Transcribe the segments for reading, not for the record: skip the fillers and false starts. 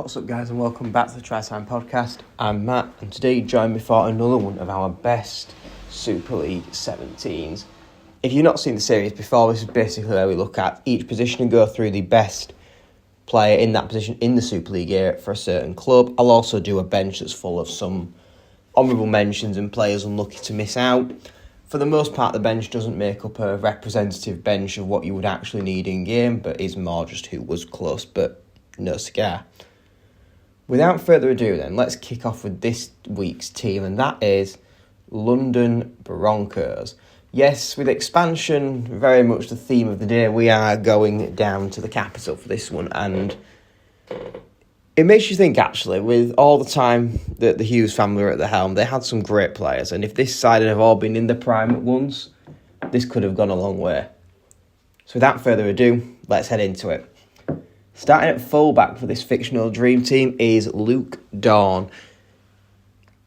What's up, guys, and welcome back to the Try Time Podcast. I'm Matt, and today you join me for another one of our best Super League 17s. If you've not seen the series before, this is basically where we look at each position and go through the best player in that position in the Super League era for a certain club. I'll also do a bench that's full of some honourable mentions and players unlucky to miss out. For the most part, the bench doesn't make up a representative bench of what you would actually need in game, but is more just who was close but no cigar. Without further ado then, let's kick off with this week's team, and that is London Broncos. Yes, with expansion very much the theme of the day, we are going down to the capital for this one, and it makes you think, actually, with all the time that the Hughes family were at the helm, they had some great players, and if this side had all been in their prime at once, this could have gone a long way. So without further ado, let's head into it. Starting at fullback for this fictional dream team is Luke Dawn.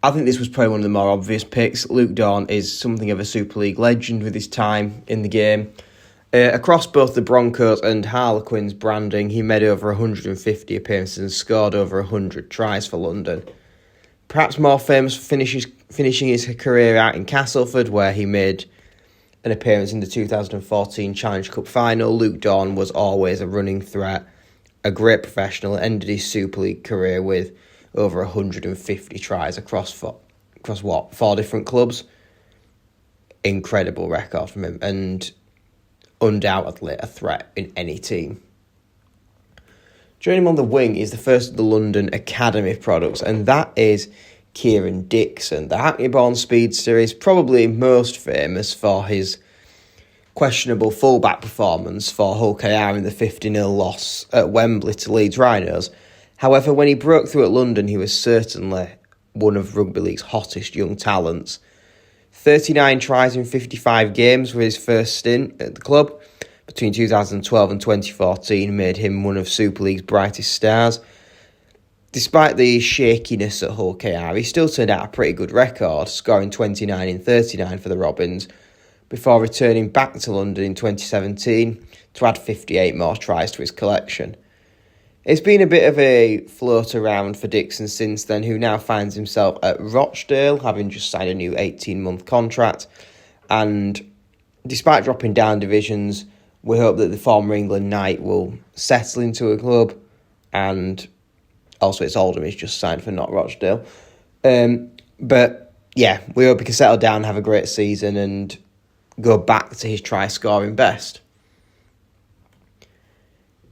I think this was probably one of the more obvious picks. Luke Dawn is something of a Super League legend with his time in the game. Across both the Broncos and Harlequins branding, he made over 150 appearances and scored over 100 tries for London. Perhaps more famous for finishing his career out in Castleford, where he made an appearance in the 2014 Challenge Cup final. Luke Dawn was always a running threat, a great professional, ended his Super League career with over 150 tries across four different clubs. Incredible record from him, and undoubtedly a threat in any team. Joining him on the wing is the first of the London Academy products, and that is Kieran Dixon. The Hackney-born speedster is probably most famous for his questionable fullback performance for Hull KR in the 50-0 loss at Wembley to Leeds Rhinos. However, when he broke through at London, he was certainly one of Rugby League's hottest young talents. 39 tries in 55 games were his first stint at the club. Between 2012 and 2014 made him one of Super League's brightest stars. Despite the shakiness at Hull KR, he still turned out a pretty good record, scoring 29 in 39 for the Robins, before returning back to London in 2017 to add 58 more tries to his collection. It's been a bit of a float around for Dixon since then, who now finds himself at Rochdale, having just signed a new 18-month contract. And despite dropping down divisions, we hope that the former England Knight will settle into a club. And also, it's Oldham he's just signed for, not Rochdale. But yeah, we hope he can settle down, have a great season, and go back to his try-scoring best.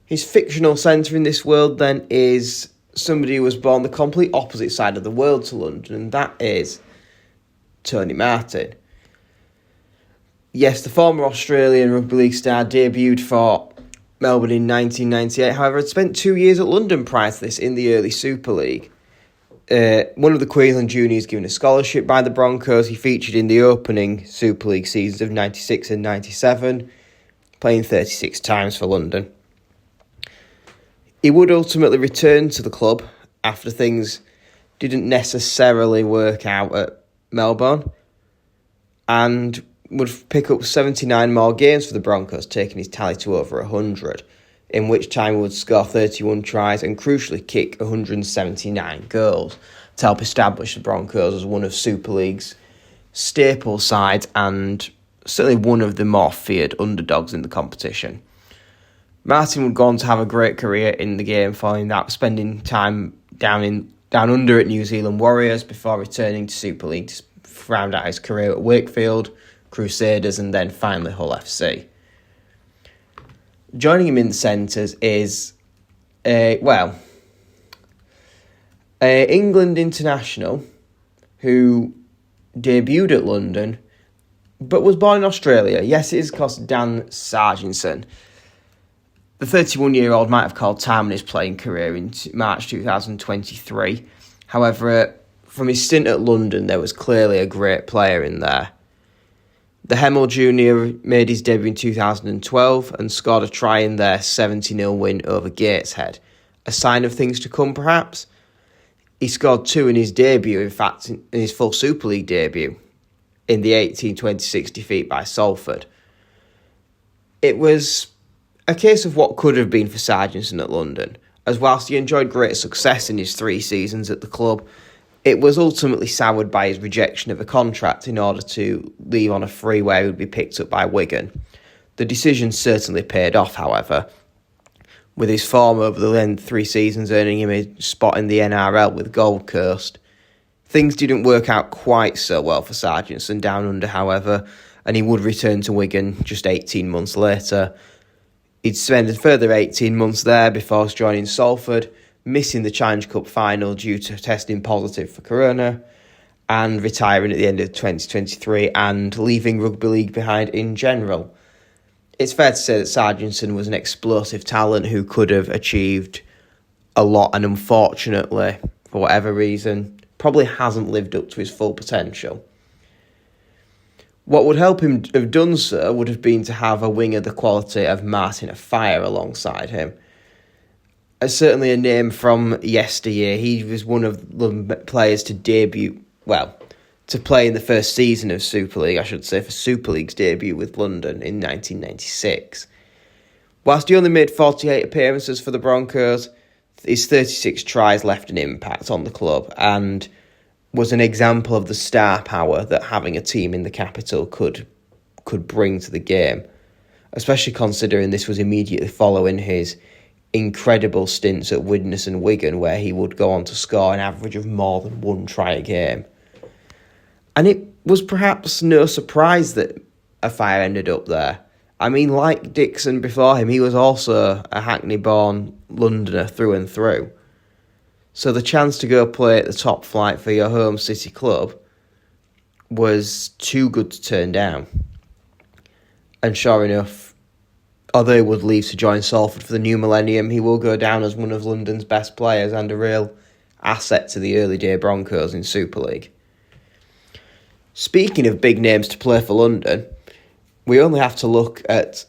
His fictional centre in this world, then, is somebody who was born the complete opposite side of the world to London, and that is Tony Martin. Yes, the former Australian Rugby League star debuted for Melbourne in 1998, however, had spent 2 years at London prior to this in the early Super League. One of the Queensland juniors given a scholarship by the Broncos, he featured in the opening Super League seasons of 96 and 97, playing 36 times for London. He would ultimately return to the club after things didn't necessarily work out at Melbourne, and would pick up 79 more games for the Broncos, taking his tally to over 100, in which time he would score 31 tries and crucially kick 179 goals to help establish the Broncos as one of Super League's staple sides and certainly one of the more feared underdogs in the competition. Martin would go on to have a great career in the game, following that spending time down under at New Zealand Warriors before returning to Super League to round out his career at Wakefield, Crusaders, and then finally Hull FC. Joining him in the centres is, England international who debuted at London but was born in Australia. Yes, it is, of course, Dan Sarginson. The 31-year-old might have called time on his playing career in March 2023. However, from his stint at London, there was clearly a great player in there. The Hemel Jr. made his debut in 2012 and scored a try in their 70-0 win over Gateshead. A sign of things to come, perhaps? He scored 2 in his debut, in fact, in his full Super League debut, in the 18-26 defeat by Salford. It was a case of what could have been for Sarginson at London. as whilst he enjoyed great success in his 3 seasons at the club, it was ultimately soured by his rejection of a contract in order to leave on a free where he would be picked up by Wigan. The decision certainly paid off, however, with his form over the 3 seasons earning him a spot in the NRL with Gold Coast. Things didn't work out quite so well for Sargentson down under, however, and he would return to Wigan just 18 months later. He'd spend a further 18 months there before joining Salford, missing the Challenge Cup final due to testing positive for corona, and retiring at the end of 2023 and leaving rugby league behind in general. It's fair to say that Sargentson was an explosive talent who could have achieved a lot, and unfortunately, for whatever reason, probably hasn't lived up to his full potential. What would help him have done so would have been to have a winger the quality of Martin Afire alongside him. Certainly a name from yesteryear. He was one of the players to to play in the first season of Super League, I should say, for Super League's debut with London in 1996. Whilst he only made 48 appearances for the Broncos, his 36 tries left an impact on the club and was an example of the star power that having a team in the capital could bring to the game, especially considering this was immediately following his incredible stints at Widnes and Wigan, where he would go on to score an average of more than 1 try a game. And it was perhaps no surprise that Afire ended up there. I mean, like Dixon before him, he was also a Hackney-born Londoner through and through. So the chance to go play at the top flight for your home city club was too good to turn down. And sure enough, although he would leave to join Salford for the new millennium, he will go down as one of London's best players and a real asset to the early day Broncos in Super League. Speaking of big names to play for London, we only have to look at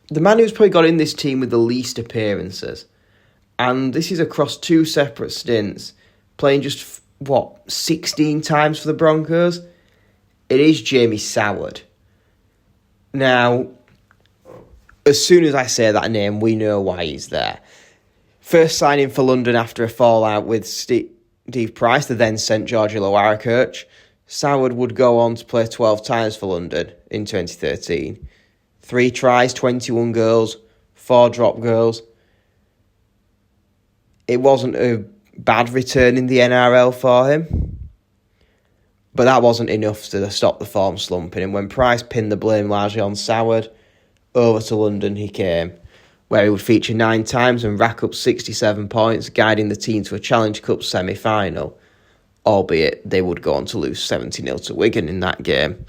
the man who's probably got in this team with the least appearances. And this is across 2 separate stints, playing just, 16 times for the Broncos? It is Jamie Soward. Now, as soon as I say that name, we know why he's there. First signing for London after a fallout with Steve Price, the then St George Illawarra coach, Soward would go on to play 12 times for London in 2013. 3 tries, 21 goals, 4 drop goals. It wasn't a bad return in the NRL for him, but that wasn't enough to stop the form slumping. And when Price pinned the blame largely on Soward, over to London he came, where he would feature 9 times and rack up 67 points, guiding the team to a Challenge Cup semi-final, albeit they would go on to lose 70-0 to Wigan in that game.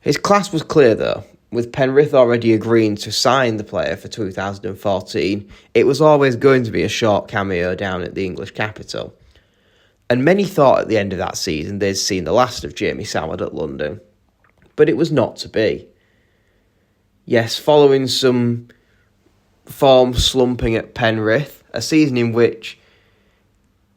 His class was clear though. With Penrith already agreeing to sign the player for 2014, it was always going to be a short cameo down at the English capital. And many thought at the end of that season they'd seen the last of Jamie Soward at London. But it was not to be. Yes, following some form slumping at Penrith, a season in which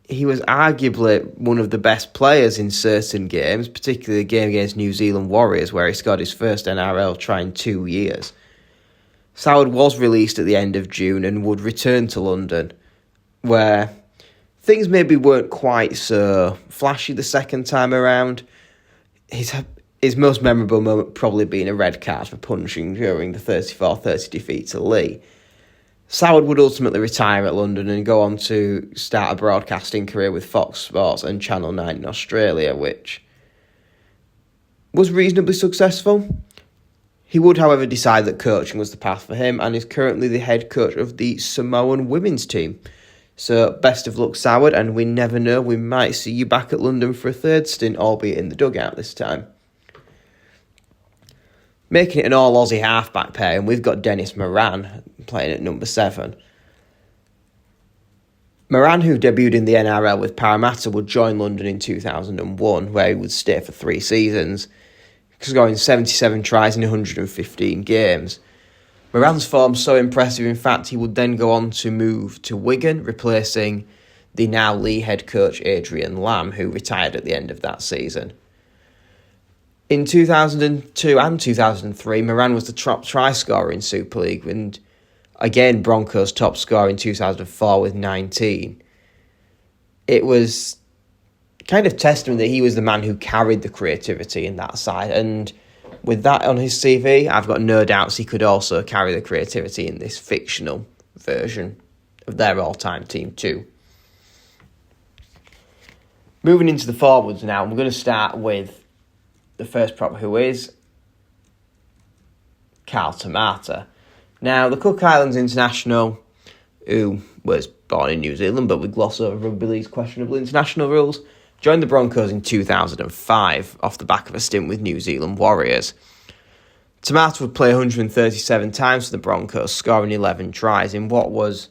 he was arguably one of the best players in certain games, particularly the game against New Zealand Warriors, where he scored his first NRL try in 2 years. Soward was released at the end of June and would return to London, where things maybe weren't quite so flashy the second time around. His most memorable moment probably being a red card for punching during the 34-30 defeat to Lee. Soward would ultimately retire at London and go on to start a broadcasting career with Fox Sports and Channel 9 in Australia, which was reasonably successful. He would, however, decide that coaching was the path for him and is currently the head coach of the Samoan women's team. So best of luck, Soward, and we never know, we might see you back at London for a third stint, albeit in the dugout this time. Making it an all-Aussie halfback pair, and we've got Dennis Moran playing at number 7. Moran, who debuted in the NRL with Parramatta, would join London in 2001, where he would stay for 3 seasons, scoring 77 tries in 115 games. Moran's form so impressive, in fact, he would then go on to move to Wigan, replacing the now Lee head coach Adrian Lamb, who retired at the end of that season. In 2002 and 2003, Moran was the top try scorer in Super League, and again, Broncos top scorer in 2004 with 19. It was kind of testament that he was the man who carried the creativity in that side. And with that on his CV, I've got no doubts he could also carry the creativity in this fictional version of their all-time team too. Moving into the forwards now, we're going to start with the first prop, who is Karl Tamata. Now, the Cook Islands international, who was born in New Zealand but we gloss over rugby league's questionable international rules, joined the Broncos in 2005 off the back of a stint with New Zealand Warriors. Tamata would play 137 times for the Broncos, scoring 11 tries in what was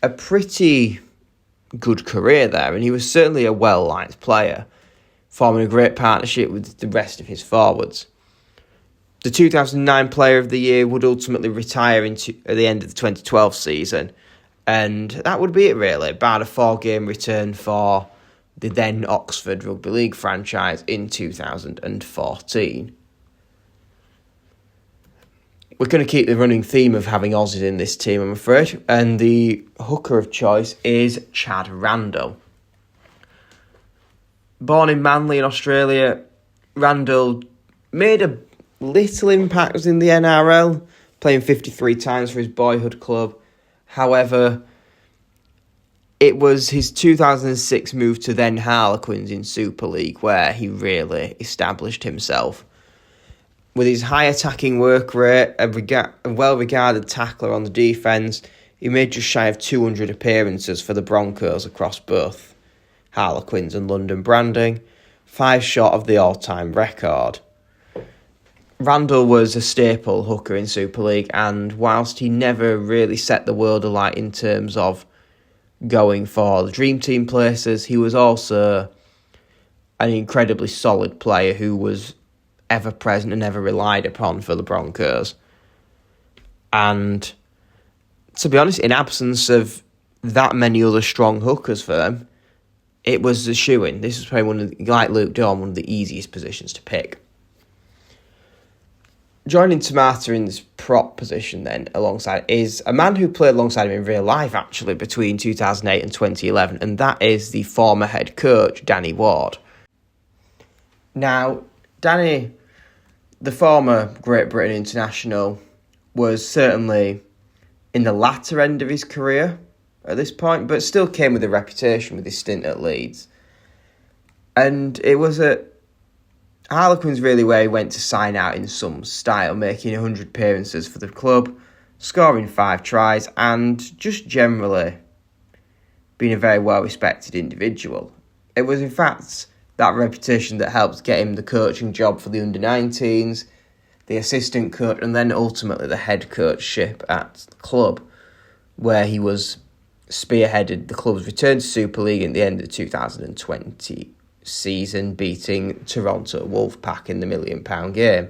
a pretty good career there, and he was certainly a well-liked player, forming a great partnership with the rest of his forwards. The 2009 Player of the Year would ultimately retire at the end of the 2012 season, and that would be it really, bar a 4-game return for the then Oxford Rugby League franchise in 2014. We're going to keep the running theme of having Aussies in this team, I'm afraid, and the hooker of choice is Chad Randall. Born in Manly in Australia, Randall made a little impact in the NRL, playing 53 times for his boyhood club. However, it was his 2006 move to then Harlequins in Super League where he really established himself. With his high attacking work rate, a well-regarded tackler on the defence, he made just shy of 200 appearances for the Broncos across both Harlequins and London Branding, 5 short of the all-time record. Randall was a staple hooker in Super League, and whilst he never really set the world alight in terms of going for the Dream Team places, he was also an incredibly solid player who was ever present and ever relied upon for the Broncos. And to be honest, in absence of that many other strong hookers for them, it was a shoo-in. This was probably like Luke Dawn, one of the easiest positions to pick. Joining Tamata in this prop position then alongside is a man who played alongside him in real life actually between 2008 and 2011, and that is the former head coach Danny Ward. Now, Danny, the former Great Britain international, was certainly in the latter end of his career at this point, but still came with a reputation with his stint at Leeds. And it was at Harlequins really where he went to sign out in some style, making 100 appearances for the club, scoring 5 tries, and just generally being a very well-respected individual. It was in fact that reputation that helped get him the coaching job for the under-19s, the assistant coach, and then ultimately the head coachship at the club, where he was spearheaded the club's return to Super League in the end of the 2020 season, beating Toronto Wolfpack in the £1 million game.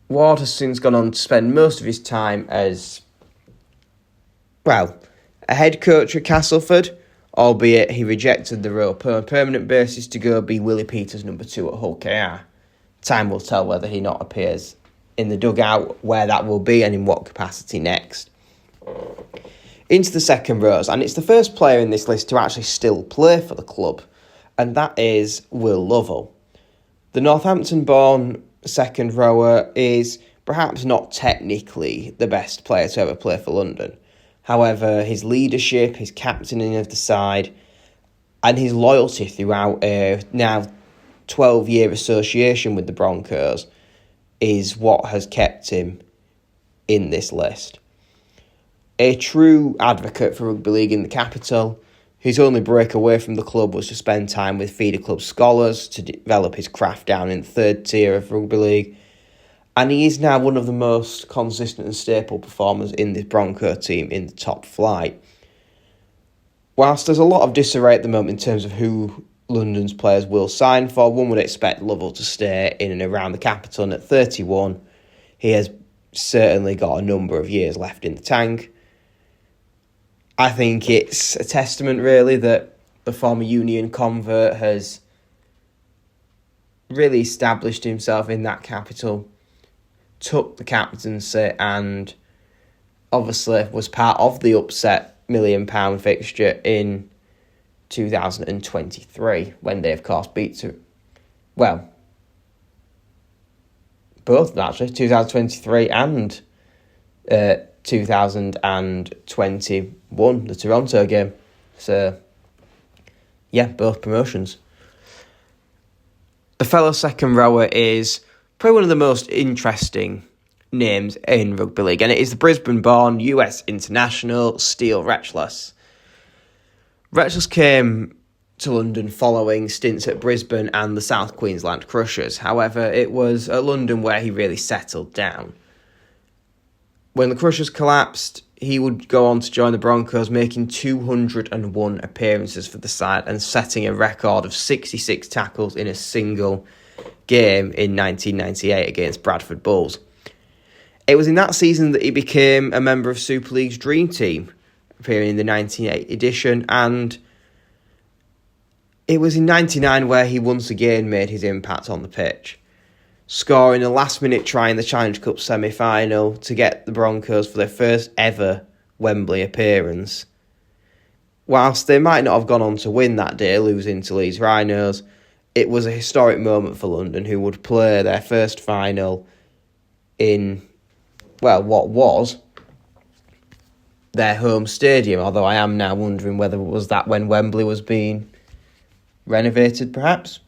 Ward has since gone on to spend most of his time as, well, a head coach at Castleford, albeit he rejected the role on a permanent basis to go be Willie Peters' number 2 at Hull KR. Time will tell whether he not appears in the dugout, where that will be and in what capacity next. Into the second rows, and it's the first player in this list to actually still play for the club, and that is Will Lovell. The Northampton-born second rower is perhaps not technically the best player to ever play for London. However, his leadership, his captaining of the side, and his loyalty throughout a now 12-year association with the Broncos is what has kept him in this list. A true advocate for rugby league in the capital, his only break away from the club was to spend time with feeder club scholars to develop his craft down in the third tier of rugby league, and he is now one of the most consistent and staple performers in this Bronco team in the top flight. Whilst there's a lot of disarray at the moment in terms of who London's players will sign for, one would expect Lovell to stay in and around the capital, and at 31, he has certainly got a number of years left in the tank. I think it's a testament, really, that the former Union convert has really established himself in that capital, took the captaincy, and obviously was part of the upset £1 million fixture in 2023 when they, of course, both of them actually, 2023 and 2021, the Toronto game. So, yeah, both promotions. The fellow second rower is probably one of the most interesting names in rugby league, and it is the Brisbane-born US international Steele Retzlaff. Retzlaff came to London following stints at Brisbane and the South Queensland Crushers. However, it was at London where he really settled down. When the Crushers collapsed, he would go on to join the Broncos, making 201 appearances for the side and setting a record of 66 tackles in a single game in 1998 against Bradford Bulls. It was in that season that he became a member of Super League's Dream Team, appearing in the 1998 edition, and it was in 1999 where he once again made his impact on the pitch, scoring a last-minute try in the Challenge Cup semi-final to get the Broncos for their first ever Wembley appearance. Whilst they might not have gone on to win that day, losing to Leeds Rhinos, it was a historic moment for London, who would play their first final in, what was their home stadium, although I am now wondering whether it was that when Wembley was being renovated, perhaps?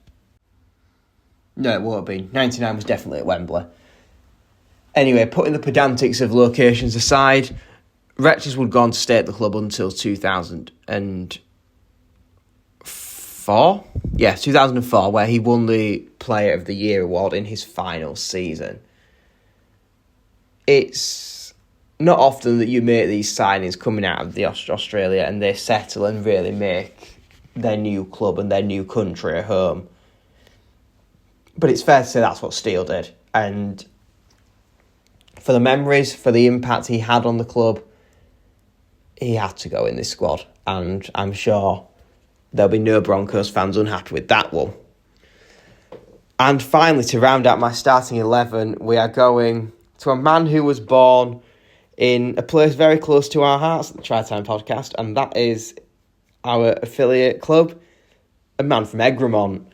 No, it won't have been. 99 was definitely at Wembley. Anyway, putting the pedantics of locations aside, Retzlaff would go on to stay at the club until 2004? Yeah, 2004, where he won the Player of the Year award in his final season. It's not often that you make these signings coming out of Australia and they settle and really make their new club and their new country a home. But it's fair to say that's what Steele did. And for the memories, for the impact he had on the club, he had to go in this squad. And I'm sure there'll be no Broncos fans unhappy with that one. And finally, to round out my starting 11, we are going to a man who was born in a place very close to our hearts at the Tri-Time Podcast, and that is our affiliate club, a man from Egremont.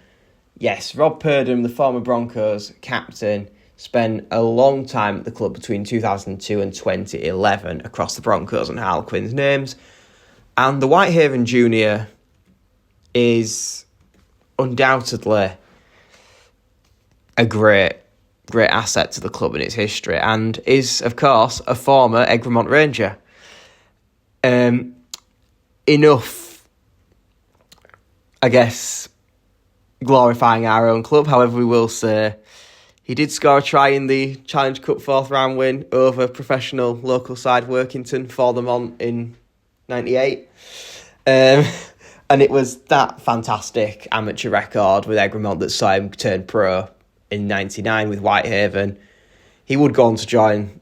Yes, Rob Purdom, the former Broncos captain, spent a long time at the club between 2002 and 2011 across the Broncos and Harlequins names. And the Whitehaven Junior is undoubtedly a great asset to the club and its history, and is, of course, a former Egremont Ranger. Enough, I guess, glorifying our own club. However, we will say he did score a try in the Challenge Cup fourth round win over professional local side Workington for them in 98. And it was that fantastic amateur record with Egremont that saw him turn pro in 99 with Whitehaven. He would go on to join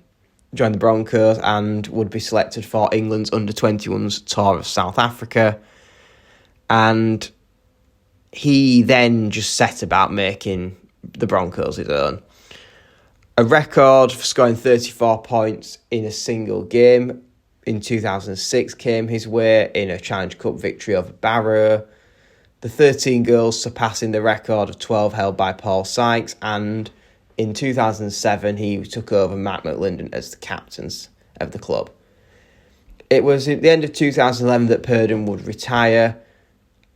the Broncos and would be selected for England's under-21s tour of South Africa. And he then just set about making the Broncos his own. A record for scoring 34 points in a single game in 2006 came his way in a Challenge Cup victory over Barrow. The 13 goals surpassing the record of 12 held by Paul Sykes, and in 2007 he took over Mark McLinden as the captain of the club. It was at the end of 2011 that Purdom would retire,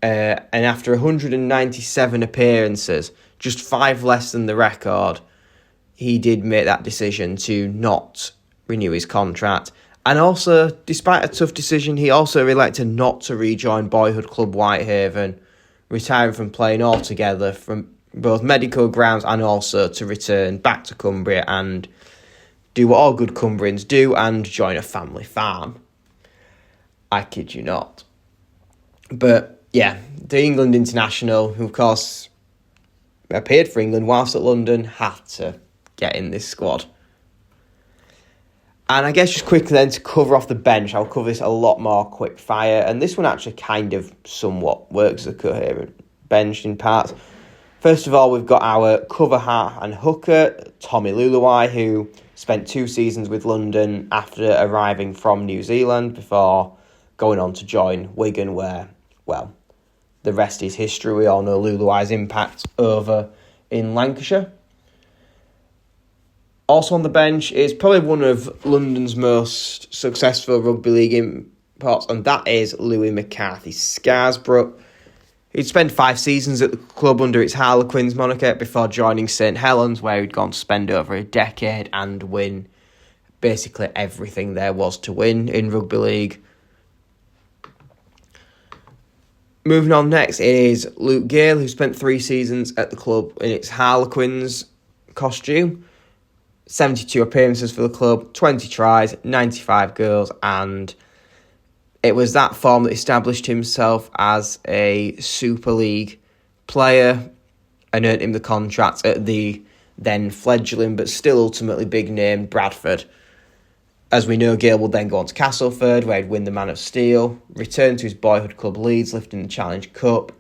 and after 197 appearances, just 5 less than the record, he did make that decision to not renew his contract. And also, despite a tough decision, he also elected not to rejoin boyhood club Whitehaven, retiring from playing altogether from both medical grounds and also to return back to Cumbria and do what all good Cumbrians do and join a family farm. I kid you not. But yeah, the England international, who of course appeared for England whilst at London, had to get in this squad. And I guess just quickly then to cover off the bench, I'll cover this a lot more quick fire, and this one actually kind of somewhat works as a coherent bench in parts. First of all, we've got our cover half and hooker, Tommy Luluai, who spent 2 seasons with London after arriving from New Zealand before going on to join Wigan, where, well, the rest is history. We all know Luluai's impact over in Lancashire. Also on the bench is probably one of London's most successful rugby league imports, and that is Louis McCarthy-Scarsbrook. He'd spent 5 seasons at the club under its Harlequins moniker before joining St Helens, where he'd gone to spend over a decade and win basically everything there was to win in rugby league. Moving on next is Luke Gale, who spent 3 seasons at the club in its Harlequins costume. 72 appearances for the club, 20 tries, 95 goals, and it was that form that established himself as a Super League player and earned him the contract at the then fledgling but still ultimately big name Bradford. As we know, Gale would then go on to Castleford, where he'd win the Man of Steel, return to his boyhood club Leeds, lifting the Challenge Cup,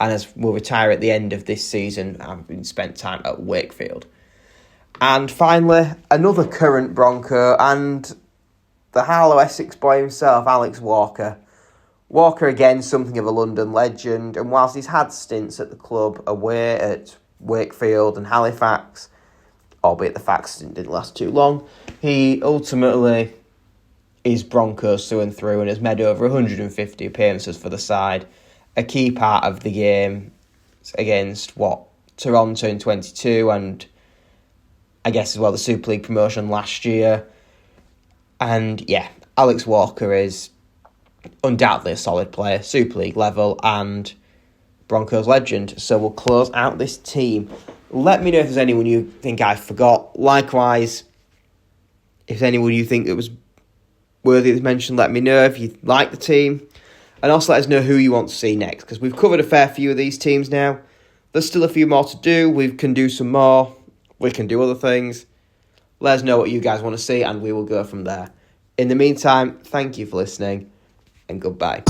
and as will retire at the end of this season, having spent time at Wakefield. And finally, another current Bronco, and the Harlow Essex boy himself, Alex Walker. Walker, again, something of a London legend, and whilst he's had stints at the club away at Wakefield and Halifax, albeit the fact stint didn't last too long, he ultimately is Broncos through and through and has made over 150 appearances for the side. A key part of the game against, Toronto in 22, and I guess as well the Super League promotion last year. And yeah, Alex Walker is undoubtedly a solid player, Super League level, and Broncos legend. So we'll close out this team. Let me know if there's anyone you think I forgot. Likewise, if there's anyone you think that was worthy of mention, let me know if you like the team. And also let us know who you want to see next, because we've covered a fair few of these teams now. There's still a few more to do. We can do some more. We can do other things. Let us know what you guys want to see, and we will go from there. In the meantime, thank you for listening, and goodbye.